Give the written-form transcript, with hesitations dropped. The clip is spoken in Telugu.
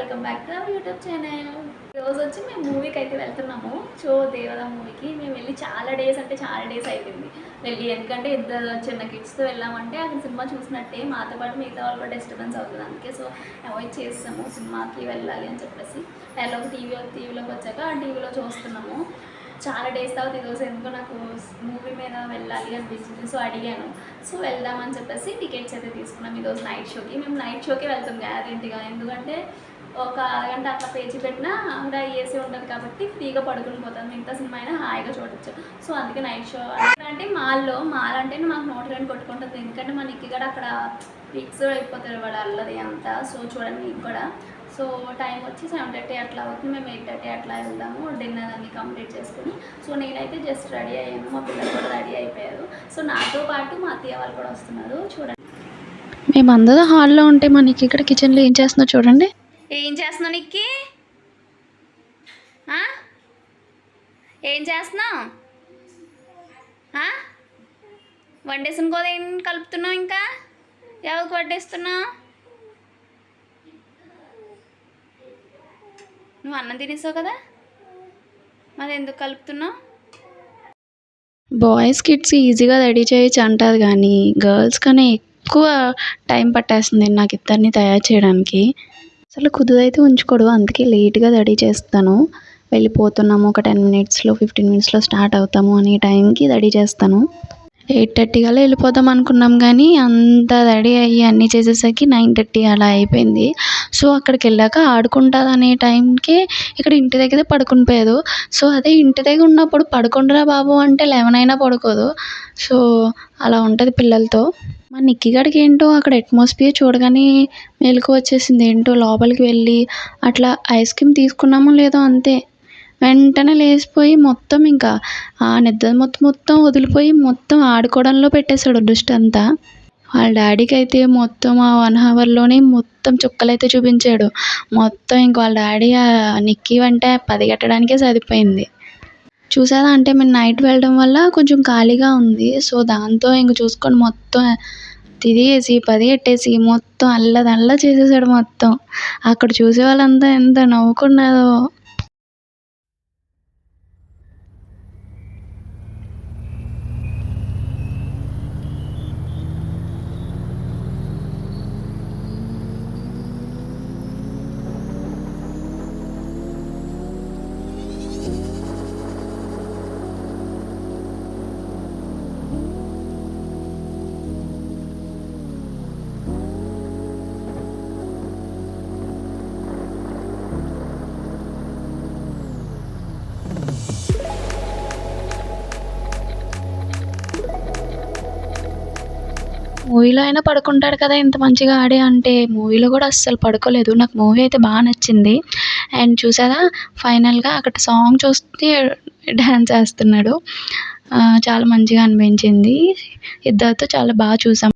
Welcome back to our YouTube channel. ఈరోజు వచ్చి మేము మూవీకి అయితే వెళ్తున్నాము. సో దేవదా మూవీకి మేము వెళ్ళి చాలా డేస్ అయిపోయింది వెళ్ళి. ఎందుకంటే ఇద్దరు చిన్న కిడ్స్తో వెళ్ళామంటే అక్కడ సినిమా చూసినట్టే మాతో పాటు మిగతా వాళ్ళు కూడా డిస్టర్బెన్స్ అవుతుంది. అందుకే సో అవాయిడ్ చేస్తాము సినిమాకి వెళ్ళాలి అని చెప్పేసి. ఎలాగో టీవీలోకి వచ్చాక ఆ టీవీలో చూస్తున్నాము. చాలా డేస్ తర్వాత ఈరోజు ఎందుకో నాకు మూవీ మీద వెళ్ళాలి అనిపించింది. సో అడిగాను. సో వెళ్దామని చెప్పేసి టికెట్స్ అయితే తీసుకున్నాం ఈరోజు నైట్ షోకి. మేము నైట్ షోకి వెళ్తాం గ్యారెంటీగా. ఎందుకంటే ఒక అరగంట అట్లా పేచి పెట్టినా అక్కడ ఏసీ ఉంటుంది కాబట్టి ఫ్రీగా పడుకుని పోతాం. మిగతా సినిమా అయినా హాయిగా చూడొచ్చు. సో అందుకే నైట్ షో అంటే మాల్ అంటే మాకు నోట్ రెండు కొట్టుకుంటుంది. ఎందుకంటే మన ఇక్కడ అక్కడ ఫిక్స్ అయిపోతారు వాడు అల్లది అంతా. సో చూడండి మీకు కూడా. సో టైం వచ్చి 7:30 అట్లా అవుతుంది. మేము 8:30 అట్లా వెళ్దాము డిన్నర్ అన్ని కంప్లీట్ చేసుకుని. సో నేనైతే జస్ట్ రెడీ అయ్యాను, మా పిల్లలు కూడా రెడీ అయిపోయారు. సో నాతో పాటు మా అత్తయ్య వాళ్ళు కూడా వస్తున్నారు. చూడండి మేమందరూ హాల్లో ఉంటే మనకి ఇక్కడ కిచెన్లో ఏం చేస్తున్నావు చూడండి. ఏం చేస్తున్నావు నిక్కి? ఏం చేస్తున్నావు? వండేసిన కూడా ఏం కలుపుతున్నావు? ఇంకా ఎవరికి వడ్డేస్తున్నావు? నువ్వు అన్నం తినేసావు కదా, మరి ఎందుకు కలుపుతున్నావు? బాయ్స్ కిడ్స్ ఈజీగా రెడీ చేయొచ్చు అంటారు కానీ గర్ల్స్ కన్నా ఎక్కువ టైం పట్టేస్తుంది నాకు ఇద్దరిని తయారు చేయడానికి. అసలు కుదురైతే ఉంచుకోడు, అందుకే లేట్గా రెడీ చేస్తాను. వెళ్ళిపోతున్నాము ఒక 10 మినిట్స్లో 15 మినిట్స్లో స్టార్ట్ అవుతాము అనే టైంకి రెడీ చేస్తాను. 8:30 కల్లా వెళ్ళిపోదాం అనుకున్నాం కానీ అంతా రెడీ అయ్యి అన్నీ చేసేసరికి 9:30 అలా అయిపోయింది. సో అక్కడికి వెళ్ళాక ఆడుకుంటుంది అనే టైంకి ఇక్కడ ఇంటి దగ్గరే పడుకుని పోయారు. సో అదే ఇంటి దగ్గర ఉన్నప్పుడు పడుకుంటురా బాబు అంటే 11 అయినా పడుకోదు. సో అలా ఉంటుంది పిల్లలతో. మా నిక్కిగాడికి ఏంటో అక్కడ అట్మాస్ఫియర్ చూడగానే మెలకు వచ్చేసింది. ఏంటో లోపలికి వెళ్ళి అట్లా ఐస్ క్రీమ్ తీసుకున్నామో లేదో అంతే, వెంటనే లేచిపోయి మొత్తం ఇంకా ఆ నిద్ర మొత్తం వదిలిపోయి మొత్తం ఆడుకోవడంలో పెట్టేశాడు దృష్టి అంతా. వాళ్ళ డాడీకి అయితే మొత్తం ఆ 1 అవర్లోనే మొత్తం చుక్కలైతే చూపించాడు. మొత్తం ఇంక వాళ్ళ డాడీ ఆ నిక్కీ వెంట పరిగెట్టడానికే సరిపోయింది. చూసారా, అంటే మేము నైట్ వెళ్ళడం వల్ల కొంచెం ఖాళీగా ఉంది. సో దాంతో ఇంక చూసుకొని మొత్తం తిరిగేసి పరిగెట్టేసి మొత్తం అల్లదల్లా చేసేసాడు మొత్తం. అక్కడ చూసే వాళ్ళంతా ఎంత నవ్వుకున్నారో. మూవీలో అయినా పడుకుంటాడు కదా ఇంత మంచిగా ఆడే అంటే, మూవీలో కూడా అస్సలు పడుకోలేదు. నాకు మూవీ అయితే బాగా నచ్చింది. అండ్ చూసారా, ఫైనల్గా అక్కడ సాంగ్ చూస్తే డ్యాన్స్ వేస్తున్నాడు. చాలా మంచిగా అనిపించింది. ఇద్దరితో చాలా బాగా చూసాం.